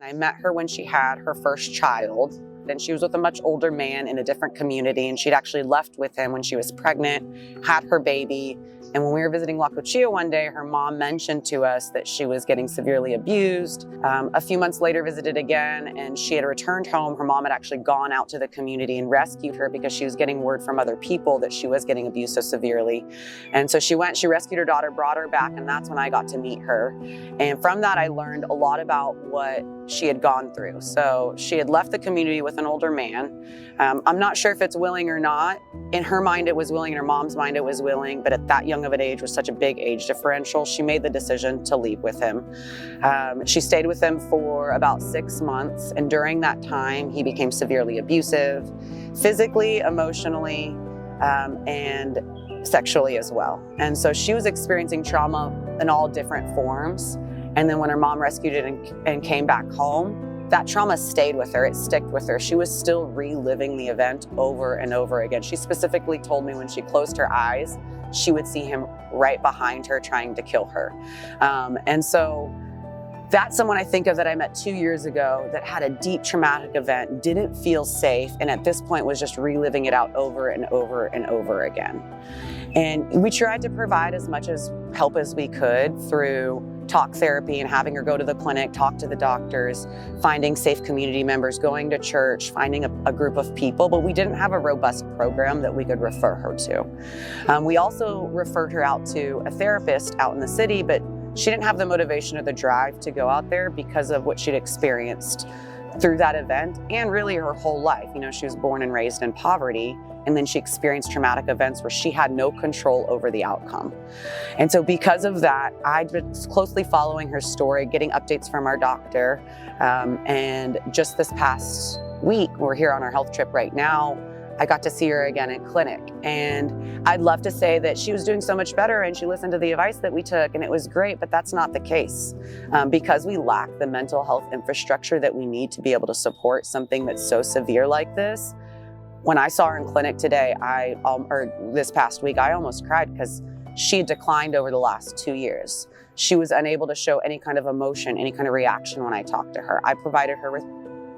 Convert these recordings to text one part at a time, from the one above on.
I met her when she had her first child, and she was with a much older man in a different community, and she'd actually left with him when she was pregnant, had her baby. And when we were visiting La Cuchilla one day, her mom mentioned to us that she was getting severely abused. A few months later, visited again, and she had returned home. Her mom had actually gone out to the community and rescued her because she was getting word from other people that she was getting abused so severely. And so she went, she rescued her daughter, brought her back, and that's when I got to meet her. And from that, I learned a lot about what she had gone through. So she had left the community with an older man. I'm not sure if it's willing or not. In her mind, it was willing. In her mom's mind, it was willing. But at that young of an age, with such a big age differential, she made the decision to leave with him. She stayed with him for about 6 months. And during that time, he became severely abusive, physically, emotionally, and sexually as well. And so she was experiencing trauma in all different forms. And then when her mom rescued it and came back home, that trauma stayed with her, it stuck with her. She was still reliving the event over and over again. She specifically told me when she closed her eyes, she would see him right behind her trying to kill her. And so that's someone I think of that I met 2 years ago that had a deep traumatic event, didn't feel safe, and at this point was just reliving it out over and over and over again. And we tried to provide as much as help as we could through talk therapy and having her go to the clinic, talk to the doctors, finding safe community members, going to church, finding a group of people, but we didn't have a robust program that we could refer her to. We also referred her out to a therapist out in the city, but she didn't have the motivation or the drive to go out there because of what she'd experienced through that event and really her whole life. You know, she was born and raised in poverty, and then she experienced traumatic events where she had no control over the outcome. And so because of that, I've been closely following her story, getting updates from our doctor. And just this past week, we're here on our health trip right now, I got to see her again in clinic. And I'd love to say that she was doing so much better and she listened to the advice that we took and it was great, but that's not the case. Because we lack the mental health infrastructure that we need to be able to support something that's so severe like this. When I saw her in clinic today, or this past week, I almost cried because she had declined over the last 2 years. She was unable to show any kind of emotion, any kind of reaction when I talked to her. I provided her with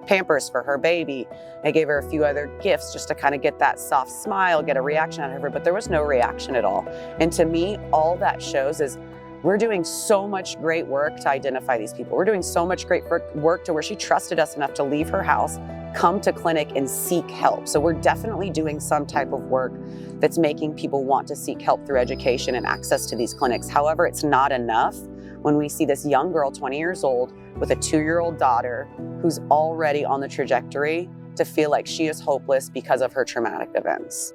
Pampers for her baby. I gave her a few other gifts just to kind of get that soft smile, get a reaction out of her, but there was no reaction at all. And to me, all that shows is we're doing so much great work to identify these people. We're doing so much great work to where she trusted us enough to leave her house, come to clinic and seek help. So we're definitely doing some type of work that's making people want to seek help through education and access to these clinics. However, it's not enough when we see this young girl, 20 years old, with a 2-year-old daughter who's already on the trajectory to feel like she is hopeless because of her traumatic events.